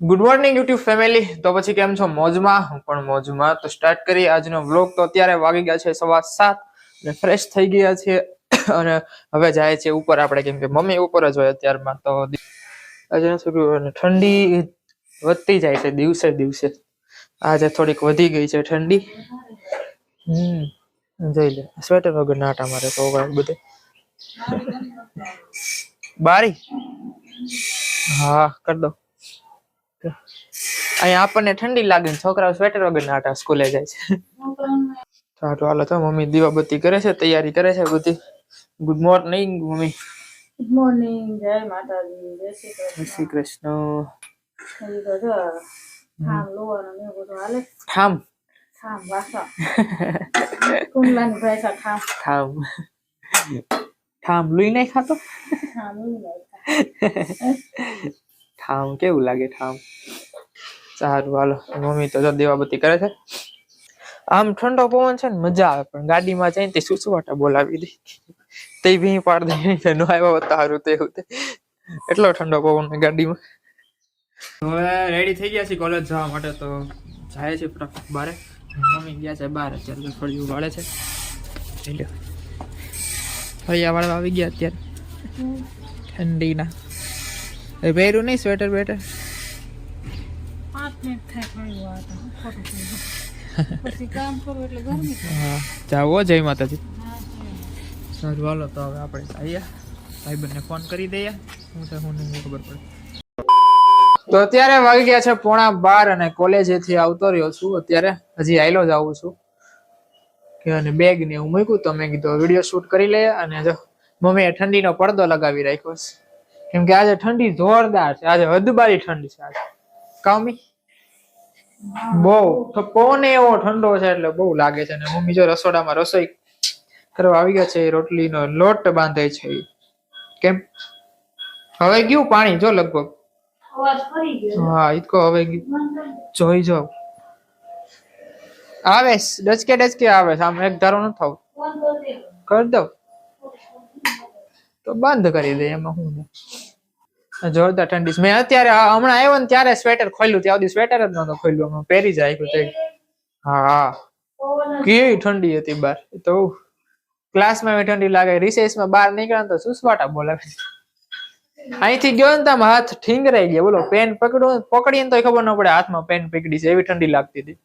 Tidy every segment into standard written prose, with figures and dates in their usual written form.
Good morning YouTube family. તો પછી કેમ છો? મોજમાં? હું પણ મોજમાં. તો સ્ટાર્ટ કરી આજનો વ્લોગ. તો અત્યારે વાગી ગયા છે 7:15 અને ફ્રેશ થઈ ગયા છે અને હવે જાય છે ઉપર આપણે, કેમ કે મમ્મી ઉપર જ હોય અત્યારમાં. તો આજે ઠંડી વધતી જાય છે દિવસે દિવસે. આજે થોડીક વધી ગઈ છે ઠંડી. જોઈ લે, સ્વેટર વગર નાટા મારે તો બધે બારી. હા, કરી દો. અહીંયા આપણને ઠંડી લાગે, છોકરાઓ સ્વેટર વગર નાટા સ્કૂલે જાય છે. સારું હાલો. તો મમ્મી દીવાબત્તી કરે છે, તૈયારી કરે છે બધી. Good morning mummy. Good morning, જય માતાજી, જય શ્રી કૃષ્ણ. ઠામ લોવાનો ને બધું હાલે. ઠામ ઠામ વાસા કુંડલાની ભાષા ઠામ. ઠામ ઠામ લુઈ નહીં ખાતો. ઠામ નહીં ઠામ કેવું લાગે ઠામ? સારું હાલો. મમ્મી તો દીવાબત્તી કરે છે. આમ ઠંડો પવન છે ને, મજા આવે, પણ ગાડીમાં જઈને તે સુસવાટા બોલાવી દે, તે ભી પાડ દે. નો આવ્યા તારું તે એટલો ઠંડો પવન ગાડીમાં. હવે રેડી થઈ ગયા છે કોલેજ જવા માટે, તો જાય છે ફટાફટ બારે. મમ્મી ગયા છે બહાર, અત્યારે ફળિયું વાળે છે. ફળિયા વાળા આવી ગયા અત્યારે ઠંડીના. પહેર્યું નહીં સ્વેટર બેટર. જાઓ જય માતાજી. સારું હાલો. તો હવે આપણે આવીએ, ભાઈબંધને ફોન કરી દઈએ. હું છે હું નહીં ખબર પડે. તો અત્યારે વાગી ગયા છે 11:15 અને કોલેજેથી આવતો રહ્યો છું અત્યારે. હજી આયલો જ આવું છું કે અને બેગ ને હું મૂક્યું, તો મેં કીધું વિડીયો શૂટ કરી લઈએ. અને જો મમ્મીએ ઠંડીનો પડદો લગાવી રાખ્યો છે, કેમ કે આજે ઠંડી જોરદાર છે. આજે હદબારી ઠંડી છે આજે. કામી બહુ પવન એવો ઠંડો છે એટલે બહુ લાગે છે. અને મમ્મી જો રસોડામાં રસોઈ કરવા આવી ગયા છે. રોટલીનો લોટ બાંધે છે. કેમ હવે ગયું પાણી જો લગભગ. હા ઈકો હવે જોઈ જાવ. આવે ડચકે ડચકે આવે છે. આમ એક ધારો ન થાવ કરી દઉં તો બંધ કરી દે. એમાં શું જોરદાર ઠંડી છે. મેં અત્યારે હમણાં આવ્યો ને ત્યારે સ્વેટર ખોલ્યું, ત્યાં સુધી સ્વેટર જ નતો ખોલ્યું, પહેરી જાય. હા કેવી ઠંડી હતી બહાર. તો ક્લાસમાં ઠંડી લાગે, રિસેસમાં બહાર નીકળે તો સુસવાટા બોલાવે. અહીંથી ગયો ને તો હાથ ઠીંગરાઈ ગયા. બોલો, પેન પકડીને તો ખબર ન પડે હાથમાં પેન પકડી છે, એવી ઠંડી લાગતી હતી.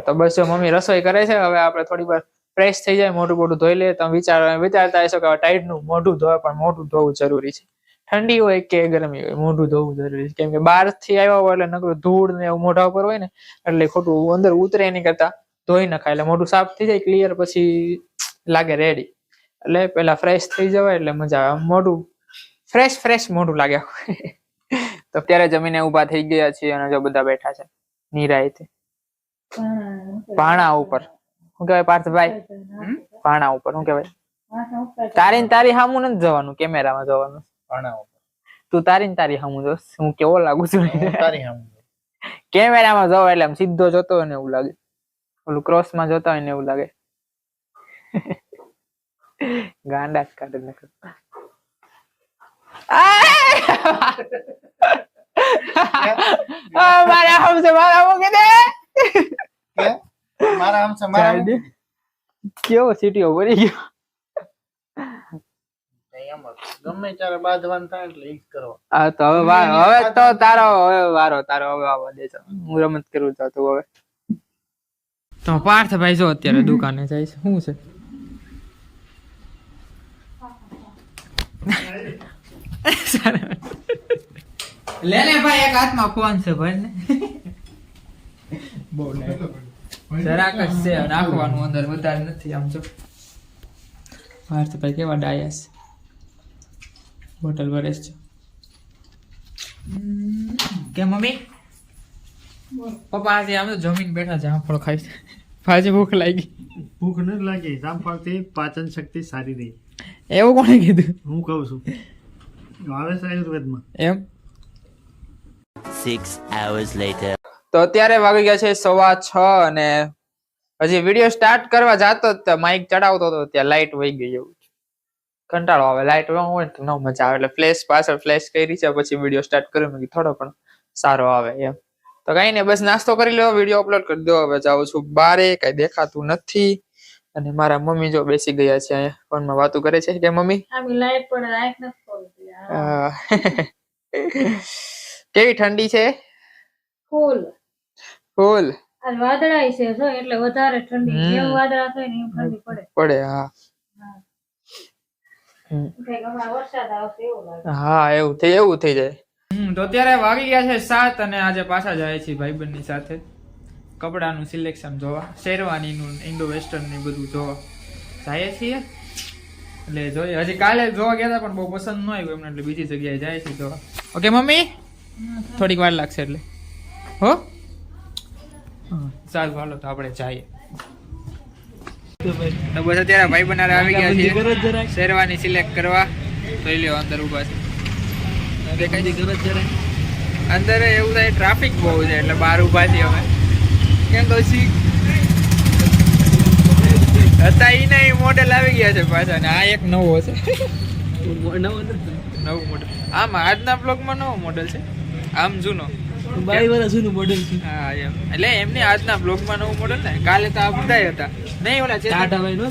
તો બસ મમ્મી રસોઈ કરે છે. હવે આપણે થોડી વાર ફ્રેશ થઈ જાય, મોઢું બોઢું ધોઈ લે. તમે વિચારતા હશો કે ટાઈટ નું મોઢું ધોવે, પણ મોઢું ધોવું જરૂરી છે. ઠંડી હોય કે ગરમી હોય, મોઢું ધોવું જરૂરી છે. કેમ કે બહાર થી આવ્યા હોય એટલે નકરું ધૂળ ને એવું મોઢા ઉપર હોય ને, એટલે ખોટું અંદર ઉતરે એની કરતા ધોઈ નખાય. એટલે મોઢું સાફ થઈ જાય ક્લિયર, પછી લાગે રેડી. એટલે પેલા ફ્રેશ થઈ જવાય એટલે મજા આવે. મોઢું ફ્રેશ મોઢું લાગે. તો અત્યારે જમીને ઉભા થઈ ગયા છીએ અને જો બધા બેઠા છે નિરાયતે ભાણા ઉપર. શું કહેવાય પાર્થભાઈ? ભાણા ઉપર શું કહેવાય? તારી સામું નથી જવાનું, કેમેરામાં જવાનું. તું તારી સામું જોસ. હું કેવો લાગુ છું? કેમેરામાં જવા એટલે આમ સીધો જોતો હોય ને એવું લાગે, ઓલું ક્રોસમાં જોતા હોય ને એવું લાગે. ગાંડા જ કાઢે ને. મારા હમસે મારા મૂકી દે. મારા હમસે મારા કેવો સીટીઓ ભરી ગયો. ગમે ત્યારે બાંધવાનું થાય એટલે ઈ કરો. હા તો હવે તો તારો વારો હવે આવવા દે છે. હું રમત કરું છું તો હવે. તો પાર્થભાઈ જો અત્યારે દુકાને જાય છે. શું છે? લે ભાઈ, એક હાથમાં ફોન છે ભાઈ ને. બહુ જરાક જ છે, નાખવાનું અંદર વધારે નથી. આમ જો પાર્થભાઈ કેવા ડાયા છે. બોટલ ભરે છે. કે મમ્મી પપ્પા આજે આમ તો જમીન બેઠા છે, જામફળ ખાઈ છે. આજે ભૂખ લાગી. ભૂખ નથી લાગી. જામફળથી પાચન શક્તિ સારી રહી. એવું કોણે કીધું? હું કહું છું, આવે છે આયુર્વેદમાં એમ. 6 hours later. તો અત્યારે વાગી ગયા છે 6:15 અને હજી વિડીયો સ્ટાર્ટ કરવા જાતો જ માઇક ચડાવતો હતો ત્યાં લાઈટ વહી ગઈ. એવું કંટાળો આવે. લાઈટ હોય તો ન મજા આવે. એટલે ફ્લેશ પાછળ ફ્લેશ કરી છે, પછી વિડીયો સ્ટાર્ટ કર્યો. મેં થોડો પણ સારો આવે એમ. તો કઈ નહીં, બસ નાસ્તો કરી લો, વિડીયો અપલોડ કરી દો. હવે જાઉં છું બારે, કઈ દેખાતું નથી. અને મારા મમ્મી જો બેસી ગયા છે અહીંયા, ફોનમાં વાતો કરે છે કે મમ્મી આમી લાઈટ પડે લાઈટ નથી પડતી કેવી ઠંડી છે? ફૂલ ફૂલ આ વાદળાય છે જો એટલે વધારે ઠંડી જેમ વાદળા થાય ને એમ ઠંડી પડે પડે. હા કઈક હમણાં વરસાદ આવશે એવું લાગે. હા એવું થઈ જાય. તો અત્યારે વાગી ગયા છે 7 અને આજે પાછા જાય છે ભાઈબંધની સાથે કપડાનું સિલેક્શન જોવા, શેરવાનીનું, ઇન્ડો વેસ્ટર્ન ને બધું જોવા જાય છીએ. એટલે જોઈએ, હજી કાલે જોવા ગયા હતા પણ બહુ પસંદ ન આવ્યું એમને, એટલે બીજી જગ્યાએ જાય છે જોવા. ઓકે મમ્મી, થોડીક વાર લાગશે એટલે હો. સારું હાલો તો આપણે જઈએ. તો બસ અત્યારે ભાઈ બનારે આવી ગયા છે શેરવાની સિલેક્ટ કરવા. જોઈ લ્યો અંદર ઉભા છે. અંદર એવું થાય ટ્રાફિક બહુ છે એટલે બહાર ઉભા છીએ અમે. કેમ કહું છું હતા ઈ ને મોડેલ આવી ગયા છે પાછા, ને આ એક નવો છે. નવું મોડેલ આમ આજના બ્લોગમાં નવો મોડેલ છે, આમ જૂનો 22 વર્ષ જૂનું મોડેલ છે. હા એમ એટલે એમને આજના બ્લોગમાં નવું મોડેલ ને. કાલે તો આ બધા હતા નહીં, ઓલા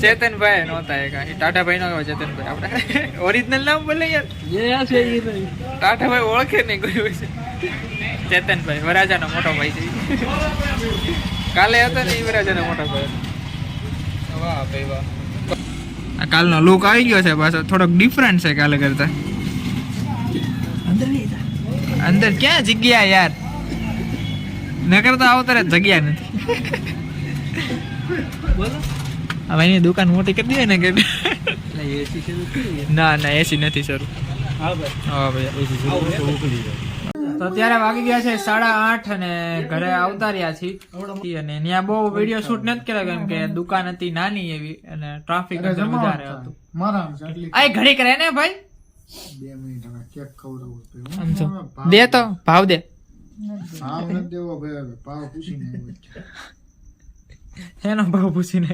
ચેતનભાઈ નહોતા. ટાટાભાઈ નો કહેવાય, ચેતનભાઈ આપણે ઓરિજિનલ નામ બોલે યાર. ટાટાભાઈ ઓળખે નહીં કોઈ છે. ચેતનભાઈ વરાજાનો મોટો ભાઈ છે. કાલે હતો ને વરાજાનો મોટો ભાઈ. વાહ ભાઈ વાહ. આ કાલનો લુક આવી ગયો છે પાછો, થોડોક ડિફરન્ટ છે કાલે કરતા. અંદર ક્યાં જગ્યા યાર, નકર તો આવતા જગ્યા નથી. હવે એની દુકાન મોટી કરી દે ને કે ના એસી નથી શરૂ. હા ભાઈ. તો અત્યારે વાગી ગયા છે 8:30 અને ઘરે આવતા રહ્યા છીએ. અને ત્યાં બહુ વિડીયો શૂટ નથી કર્યો કેમ કે દુકાન હતી નાની એવી અને ટ્રાફિક વધારે હતું. આ ઘડી કરે ને ભાઈ, 2 મિનિટ હવે કેક ખવડાવું સમજો દે તો ભાવ દે. ભાવ નથી દેવો ભાઈ, ભાવ પૂછીને એનો ભાવ પૂછીને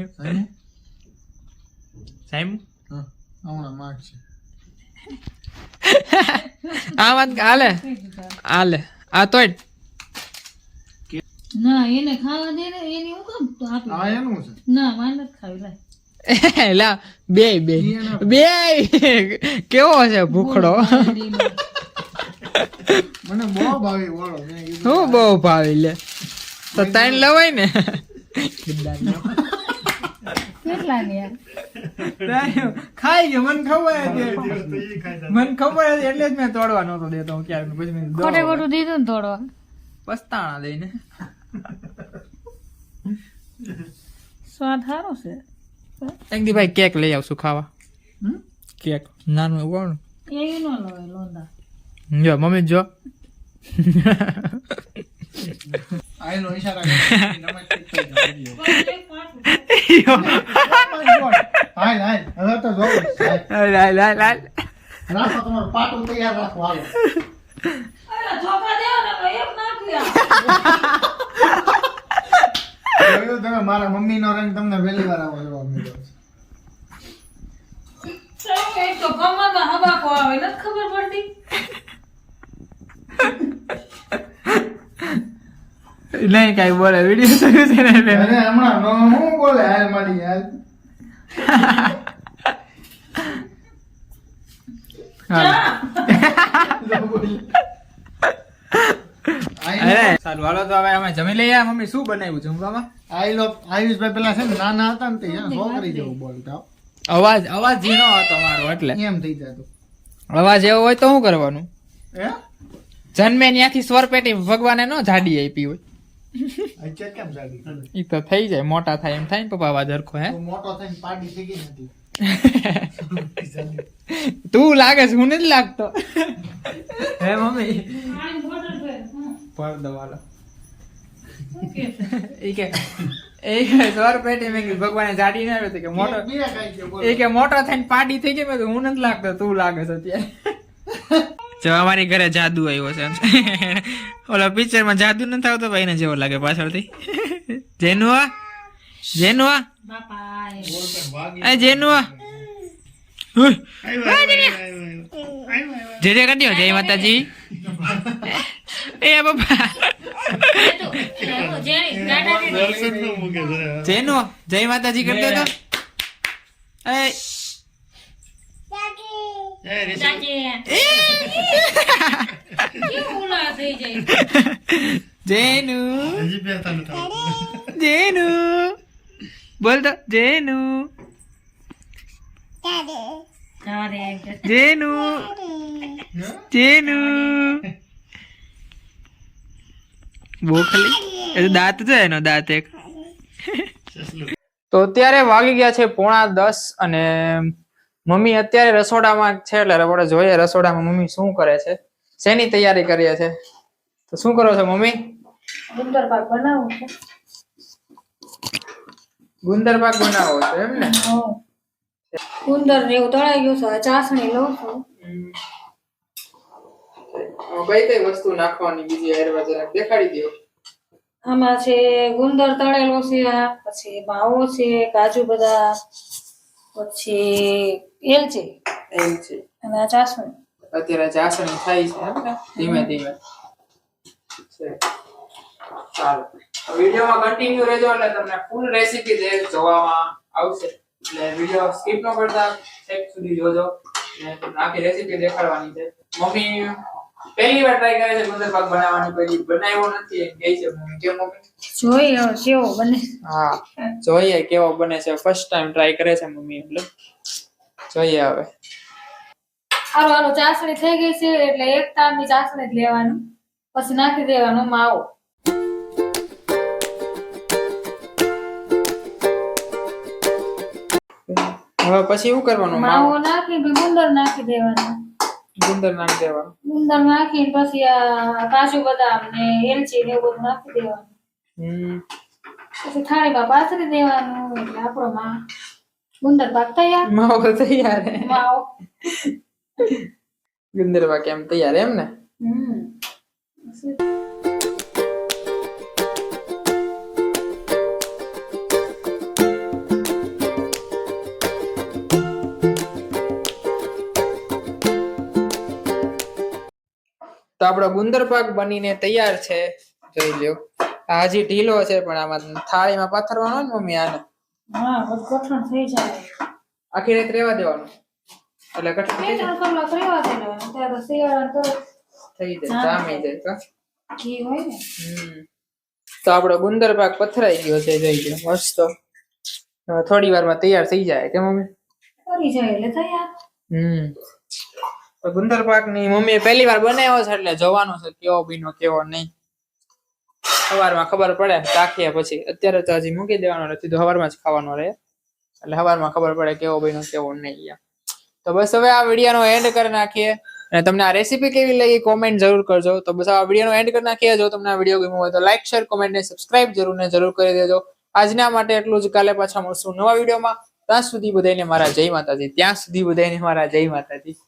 સાહેબ હમણાં માગ છે. આ વાત હાલે હાલે આ તો ના એને ખાવા દે ને એની હું કામ તો આપી આ એનું છે ના મારે નથી ખાવી લાય. લા બે કેવો છે ભૂખડો. મને બહુ ભાવે વાળો. હું બહુ ભાવે લે તો તાઈને લવાય ને. કેટલા ને યાર ખાઈ ગયો, મને ખબર હતી એટલે જ મેં તોડવા નતો દેતો હું ક્યારે. પછી મેં ખોટે ખોટું દીધું ને થોડો પસ્તાણા દઈને. સ્વાદ સારો છે. એક દી ભાઈ કેક લઈ આવશું ખાવા. કેક નાનું એવું એ નો લવાય લોંદા. જો મમ્મી જો આયનો ઈશારા હાલ હવે તો જો લાલ રાખો તમારું પાટું તૈયાર રાખો હાલો. અરે ચોખા દેવો ને એક નાખ્યા. જોયું તમે મારા મમ્મીનો રંગ તમને પહેલી વાર આવો જોવા મળ્યો છે. એક તો કમરમાં હબાકો આવે નથી ખબર પડતી. નહીં કઈ બોલે વિડીયો શરૂ છે ને એટલે. અરે હમણાં હું બોલે હાલ મારી હાલ. અરે સારું હાલો તો હવે અમે જમી લઈએ. મમ્મી શું બનાવ્યું જમવામાં? આયુષભાઈ પેલા છે ને નાના હતા ને તે છોકરી જેવું બોલતા. અવાજ ઝીણો હતો મારો એટલે એમ થઈ જતું. અવાજ એવો હોય તો શું કરવાનું? હે જન્મે ત્યાંથી સ્વર પેટી ભગવાને નો જાડી આપી હોય. અત્યારે કેમ સાડી ઈ તો થઈ જાય, મોટા થાય એમ થાય ને પપ્પા અવાજ હરખો. હે મોટો થઈને પાડી થઈ ગઈ નથી. તું લાગે છે, હું નથી લાગતો. હે મમ્મી મારી બોટલ છે. પર દવાલો શું કે છે? ઈ કે સ્વર પેટી મેં કીધું ભગવાને જાડી ના આવે કે મોટો. એ કે મોટો થઈને પાડી થઈ ગઈ. મેં તો હું નથી લાગતો, તું લાગે છે અત્યારે. જો અમારી ઘરે જાદુ આવ્યો છે. ઓલા પિક્ચર માં જાદુ નથી આવતો ભાઈ ને જેવો લાગે પાછળથી. જેનુઆ બાપા એ જેનુઆ જય જય કરી દો. જય માતાજી. એ પપ્પા દર્શનનું મૂકે છે. જેનો જય માતાજી કરતો તો એ એ રિષભ, જેનુ હજી બેસતા નથી આવડતું. જેનુ બોલ તો જેનુ જેનુ જેનુ બોખલી એ તો દાંત છે એનો દાંત એક સસલું. તો અત્યારે વાગી ગયા છે 9:30 અને મમ્મી અત્યારે રસોડામાં છે એટલે આપણે જોઈએ રસોડામાં મમ્મી શું કરે છે શેની તૈયારી કરીએ છે તો શું કરો છો મમ્મી ગુંદર પાક બનાવું છે. ગુંદર પાક બનાવો છો એમ ને ગુંદર ને એવું તળાઈ ગયું છે. હવે ચાસણી લઉં છું. કઈ કઈ વસ્તુ નાખવાની બીજી હેરવા જરાક દેખાડી દો આમાં છે ગુંદર તળેલો છે, પછી માવો છે, કાજુ બદામ, પછી એલચી એમ છે અને આ ચાસણી. અત્યારે ચાસણી થાય છે એમ ને ધીમે ધીમે છે ચાલો વિડીયોમાં કન્ટિન્યુ રહેજો એટલે તમને ફૂલ રેસીપી જોવામાં આવશે એટલે વિડીયો સ્કીપ ન કરતા છેક સુધી જોજો અને તમને આખી રેસીપી દેખાડવાની છે મમ્મી પહેલી વાર ટ્રાય કરે છે ગુંદર પાક બનાવવાની પહેલી બનાવ્યો નથી એમ કહે છે મમ્મી કેમ મમ્મી જોઈએ હવે કેવો બને. હા જોઈએ કેવો બને છે ફર્સ્ટ ટાઈમ ટ્રાય કરે છે મમ્મી એટલે જોઈએ હવે હાલો હાલો ચાસણી થઈ ગઈ છે એટલે એક તારની ચાસણી જ લેવાનું, પછી નાખી દેવાનો માવો. હવે પછી શું કરવાનું માવો નાખી ગુંદર નાખી દેવાના. ગુંદર નાખી દેવાનું ગુંદર નાખી પછી આ કાજુ બદામ ને એલચી ને એવું બધું નાખી દેવાનું. પછી થાળીમાં પાથરી દેવાનું એટલે આપણો ગુંદર પાક તૈયાર. માવો તૈયાર હે. માવો ગુંદર પાક એમ તૈયાર એમ ને તો આપણો ગુંદર પાક બનીને તૈયાર છે જોઈ લ્યો આ હજી ઢીલો છે પણ આમાં થાળીમાં પાથરવાનો ને મમ્મી આને હા બધું કઠણ થઈ જાય. આખી રાત રહેવા દેવાનું એટલે કઠણ થઈ 2-3 કલાક રહેવા દેવાનું. ત્યારે શિયાળા તરત જાય જામી જાય કા ઘી હોય ને. તો આપણો ગુંદર પાક પથરાઈ ગયો છે જોઈ લો મસ્ત હવે થોડી વારમાં તૈયાર થઈ જાય કે મમ્મી કરી જાય એટલે તૈયાર. તો ગુંદર પાક ની મમ્મીએ પહેલી વાર બનાવ્યો છે એટલે જોવાનું છે કેવો બીનો કેવો નહીં સવારમાં ખબર પડે ચાખીએ પછી અત્યારે તો હજી મૂકી દેવાનો નથી તો સવારમાં જ ખાવાનો રહે એટલે સવારમાં ખબર પડે કેવો બીનો કેવો નહીં તો બસ હવે આ વિડીયોનો એન્ડ કરી નાખીએ અને તમને આ રેસીપી કેવી લાગી કોમેન્ટ જરૂર કરજો તો બસ આ વિડીયોનો એન્ડ કરી નાખીએ જો તમને આ વિડીયો ગમ્યો હોય તો લાઈક શેર કોમેન્ટ ને સબસ્ક્રાઇબ જરૂર કરી દેજો આજના માટે એટલું જ કાલે પાછા મળશું નવા વિડીયોમાં ત્યાં સુધી બધાને મારા જય માતાજી